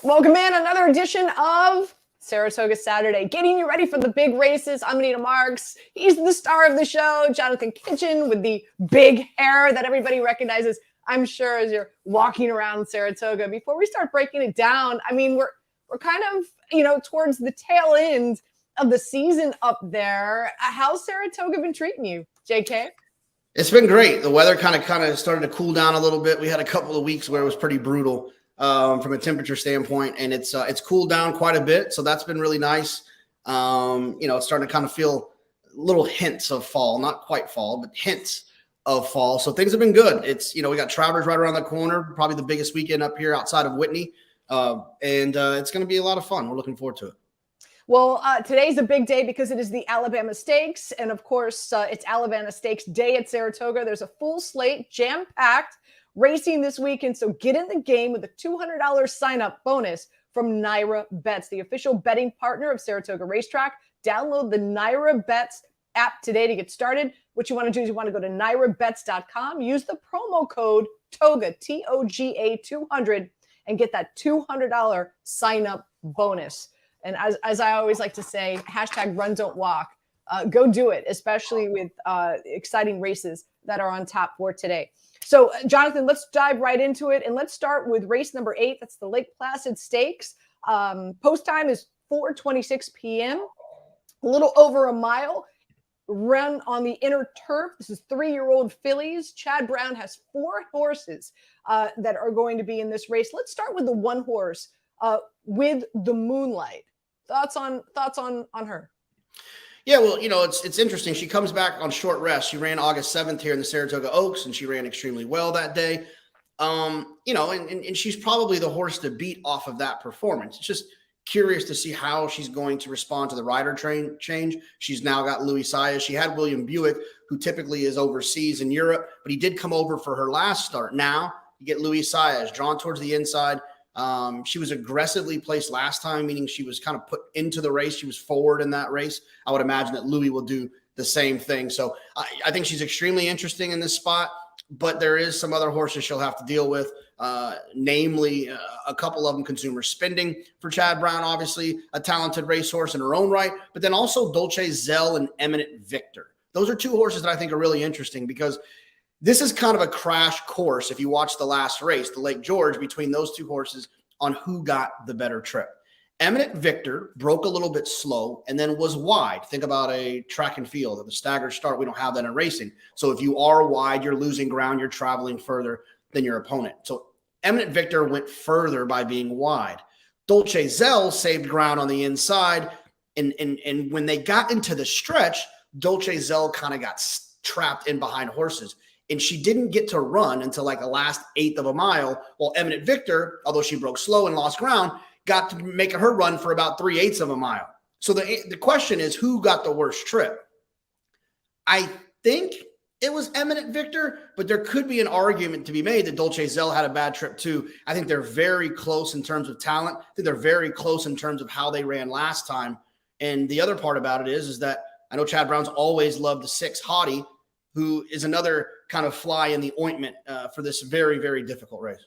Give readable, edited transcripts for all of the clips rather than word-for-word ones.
Welcome in another edition of Saratoga Saturday, getting you ready for the big races. I'm Anita Marks. He's the star of the show, Jonathon Kinchen, with the big hair that everybody recognizes, I'm sure, as you're walking around Saratoga. Before we start breaking it down, I mean, we're kind of, towards the tail end of the season up there. How's Saratoga been treating you, JK? It's been great. The weather kind of started to cool down a little bit. We had a couple of weeks where it was pretty brutal from a temperature standpoint, and it's cooled down quite a bit. So that's been really nice. It's starting to kind of feel little hints of fall, not quite fall, but hints of fall. So things have been good. It's, we got Travers right around the corner, probably the biggest weekend up here outside of Whitney. And it's going to be a lot of fun. We're looking forward to it. Well, today's a big day because it is the Alabama Stakes. And of course, it's Alabama Stakes Day at Saratoga. There's a full slate, jam-packed racing this weekend. So get in the game with a $200 sign-up bonus from NYRA BETS, the official betting partner of Saratoga Racetrack. Download the NYRA BETS app today to get started. What you want to do is you want to go to NYRABETS.com, use the promo code TOGA, TOGA 200, and get that $200 sign-up bonus. And as I always like to say, hashtag run, don't walk. Go do it, especially with exciting races that are on tap for today. So, Jonathon, let's dive right into it. And let's start with race number 8. That's the Lake Placid Stakes. Post time is 4:26 p.m. A little over a mile. Run on the inner turf. This is 3-year-old fillies. Chad Brown has 4 horses that are going to be in this race. Let's start with the one horse with the Moonlight. Thoughts on her? Yeah, well, it's interesting. She comes back on short rest. She ran August 7th here in the Saratoga Oaks, and she ran extremely well that day. And she's probably the horse to beat off of that performance. It's just curious to see how she's going to respond to the rider change. She's now got Louis Saez. She had William Buick, who typically is overseas in Europe, but he did come over for her last start. Now you get Louis Saez drawn towards the inside. She was aggressively placed last time, meaning she was kind of put into the race. She was forward in that race. I would imagine that Louis will do the same thing. So I think she's extremely interesting in this spot, but there is some other horses she'll have to deal with, namely a couple of them consumer spending for Chad Brown, obviously a talented racehorse in her own right, but then also Dolce Zell and Eminent Victor. Those are 2 horses that I think are really interesting because this is kind of a crash course, if you watch the last race, the Lake George, between those 2 horses on who got the better trip. Eminent Victor broke a little bit slow and then was wide. Think about a track and field at the staggered start. We don't have that in racing. So if you are wide, you're losing ground, you're traveling further than your opponent. So Eminent Victor went further by being wide. Dolce Zell saved ground on the inside. And when they got into the stretch, Dolce Zell kind of got trapped in behind horses. And she didn't get to run until like the last 1/8 of a mile, while Eminent Victor, although she broke slow and lost ground, got to make her run for about 3/8 of a mile. So the question is, who got the worst trip? I think it was Eminent Victor, but there could be an argument to be made that Dolce Zell had a bad trip too. I think they're very close in terms of talent. I think they're very close in terms of how they ran last time. And the other part about it is that I know Chad Brown's always loved the 6 Hottie, who is another kind of fly in the ointment for this very, very difficult race.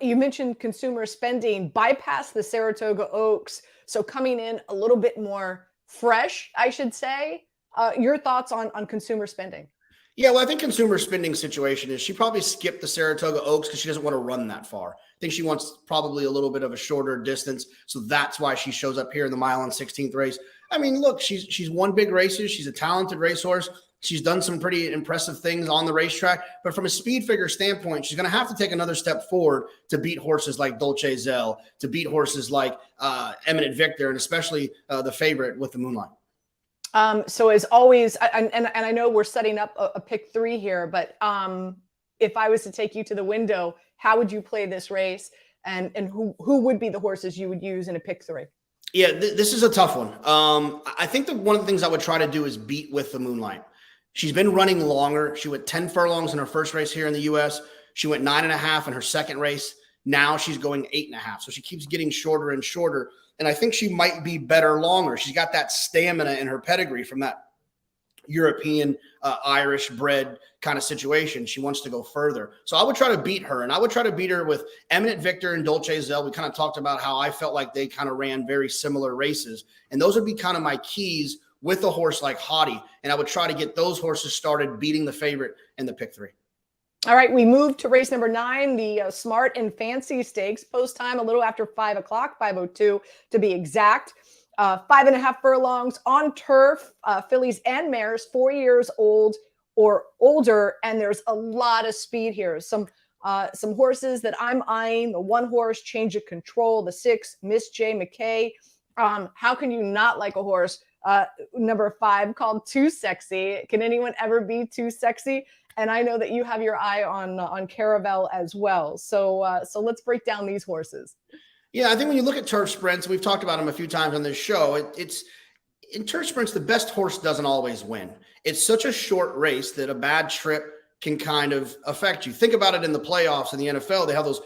You mentioned consumer spending, bypass the Saratoga Oaks, so coming in a little bit more fresh, I should say. Your thoughts on consumer spending? Yeah, well, I think consumer spending situation is she probably skipped the Saratoga Oaks because she doesn't want to run that far. I think she wants probably a little bit of a shorter distance, so that's why she shows up here in the mile and 16th race. I mean, look, she's won big races. She's a talented racehorse. She's done some pretty impressive things on the racetrack, but from a speed figure standpoint, she's going to have to take another step forward to beat horses like Dolce Zell, to beat horses like Eminent Victor, and especially the favorite with the Moonlight. So as always, and I know we're setting up a pick 3 here, but if I was to take you to the window, how would you play this race, and who would be the horses you would use in a pick 3? Yeah, this is a tough one. I think that one of the things I would try to do is beat with the Moonlight. She's been running longer. She went 10 furlongs in her first race here in the U.S. She went 9.5 in her second race. Now she's going 8.5. So she keeps getting shorter and shorter. And I think she might be better longer. She's got that stamina in her pedigree from that European, Irish bred kind of situation. She wants to go further. So I would try to beat her, and I would try to beat her with Eminent Victor and Dolce Zell. We kind of talked about how I felt like they kind of ran very similar races, and those would be kind of my keys with a horse like Hottie. And I would try to get those horses started beating the favorite in the pick 3. All right, we moved to race number 9, the Smart and Fancy Stakes. Post time a little after 5 o'clock, 5:02 to be exact. 5.5 furlongs on turf, fillies and mares, 4 years old or older, and there's a lot of speed here. Some horses that I'm eyeing: the 1 horse, Change of Control; the 6, Miss J. McKay. How can you not like a horse number 5 called Too Sexy? Can anyone ever be too sexy? And I know that you have your eye on Caravel as well. So let's break down these horses. Yeah, I think when you look at turf sprints, we've talked about them a few times on this show. It's in turf sprints, the best horse doesn't always win. It's such a short race that a bad trip can kind of affect you. Think about it in the playoffs in the NFL. They have those,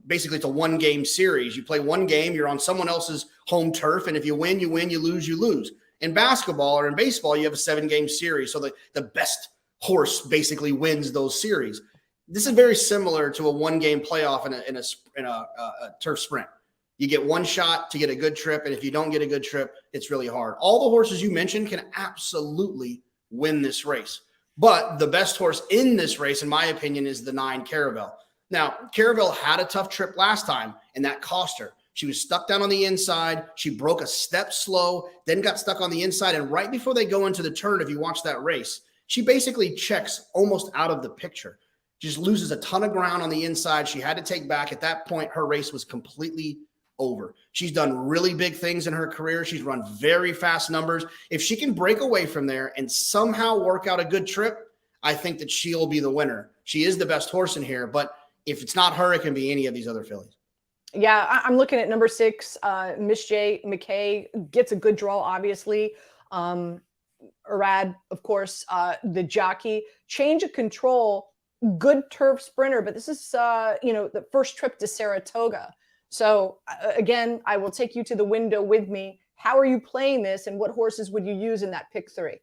basically it's a 1-game series. You play 1 game, you're on someone else's home turf, and if you win, you win, you lose, you lose. In basketball or in baseball, you have a 7-game series. So the best horse basically wins those series. This is very similar to a 1-game playoff in a turf sprint. You get 1 shot to get a good trip, and if you don't get a good trip, it's really hard. All the horses you mentioned can absolutely win this race. But the best horse in this race, in my opinion, is the 9 Caravel. Now, Caravel had a tough trip last time, and that cost her. She was stuck down on the inside. She broke a step slow, then got stuck on the inside. And right before they go into the turn, if you watch that race, she basically checks almost out of the picture. Just loses a ton of ground on the inside. She had to take back. At that point, her race was completely over. She's done really big things in her career. She's run very fast numbers. If she can break away from there and somehow work out a good trip, I think that she'll be the winner. She is the best horse in here, but if it's not her, it can be any of these other fillies. Yeah, I'm looking at number 6, Miss J. McKay. Gets a good draw, obviously. Arad, of course, the jockey. Change of Control, good turf sprinter, but this is, the first trip to Saratoga. So again, I will take you to the window with me. How are you playing this, and what horses would you use in that pick 3?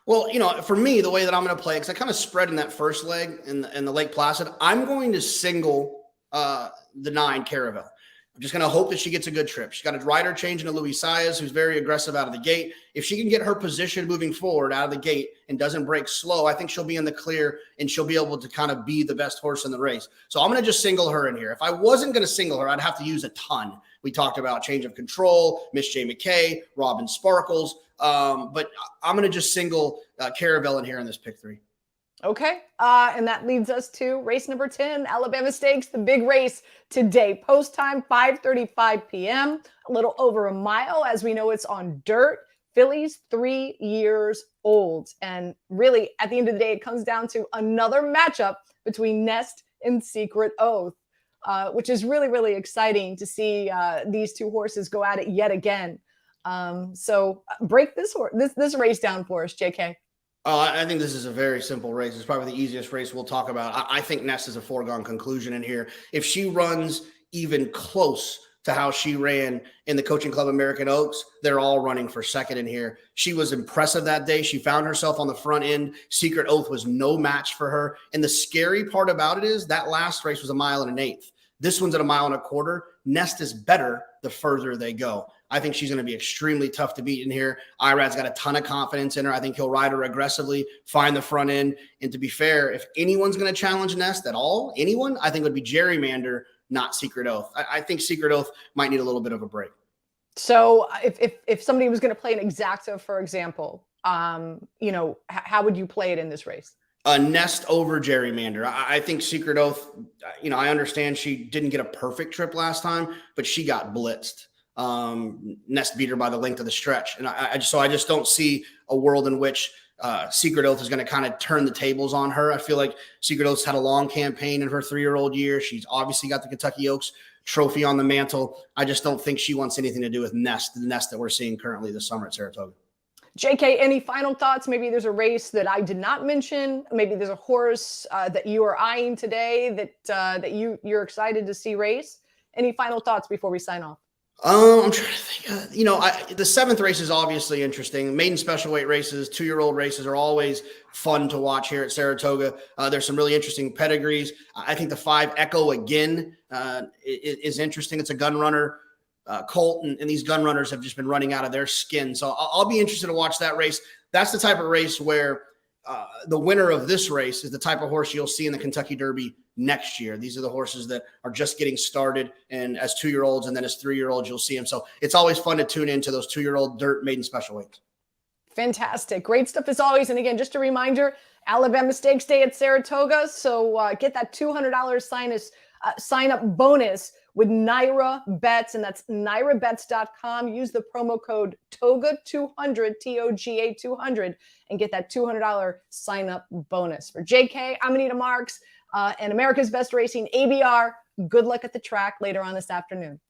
Well, for me, the way that I'm going to play, because I kind of spread in that first leg in the Lake Placid, I'm going to single the 9 Caravel. I'm just going to hope that she gets a good trip. She's got a rider change into Luis Saez, who's very aggressive out of the gate. If she can get her position moving forward out of the gate and doesn't break slow, I think she'll be in the clear and she'll be able to kind of be the best horse in the race. So I'm going to just single her in here. If I wasn't going to single her, I'd have to use a ton. We talked about Change of Control, Miss J. McKay, Robin Sparkles. But I'm going to just single Caravel in here in this pick 3. Okay. And that leads us to race number 10, Alabama Stakes, the big race today. Post time, 5:35 p.m., a little over a mile. As we know, it's on dirt. Fillies, 3 years old. And really, at the end of the day, it comes down to another matchup between Nest and Secret Oath, which is really, really exciting to see these 2 horses go at it yet again. So break this race down for us, JK. I think this is a very simple race. It's probably the easiest race we'll talk about. I think Nest is a foregone conclusion in here. If she runs even close to how she ran in the Coaching Club American Oaks, they're all running for second in here. She was impressive that day. She found herself on the front end. Secret Oath was no match for her. And the scary part about it is that last race was 1 1/8 miles. This one's at 1 1/4 miles. Nest is better the further they go. I think she's going to be extremely tough to beat in here. Irad's got a ton of confidence in her. I think he'll ride her aggressively, find the front end. And to be fair, if anyone's going to challenge Nest at all, anyone, I think it would be Gerrymander, not Secret Oath. I think Secret Oath might need a little bit of a break. So if somebody was going to play an exacta, for example, how would you play it in this race? Nest over Gerrymander. I think Secret Oath, I understand she didn't get a perfect trip last time, but she got blitzed. Nest beat her by the length of the stretch. And I just don't see a world in which Secret Oath is going to kind of turn the tables on her. I feel like Secret Oath's had a long campaign in her 3-year-old year. She's obviously got the Kentucky Oaks trophy on the mantle. I just don't think she wants anything to do with Nest, the Nest that we're seeing currently this summer at Saratoga. JK, any final thoughts? Maybe there's a race that I did not mention. Maybe there's a horse that you are eyeing today that you're excited to see race. Any final thoughts before we sign off? I'm trying to think. The seventh race is obviously interesting. Maiden special weight races, 2-year-old races are always fun to watch here at Saratoga. There's some really interesting pedigrees. I think the 5 Echo again is interesting. It's a gun runner. Colt and these gun runners have just been running out of their skin. So I'll be interested to watch that race. That's the type of race where the winner of this race is the type of horse you'll see in the Kentucky Derby next year. These are the horses that are just getting started, and as 2-year-olds and then as 3-year-olds, you'll see them. So it's always fun to tune into those 2-year-old dirt maiden special weights. Fantastic. Great stuff as always. And again, just a reminder, Alabama Stakes Day at Saratoga. So get that $200 sign-up bonus with NYRA BETS, and that's NYRABETS.com. Use the promo code TOGA200, TOGA 200, and get that $200 sign-up bonus. For JK, I'm Anita Marks, and America's Best Racing, ABR. Good luck at the track later on this afternoon.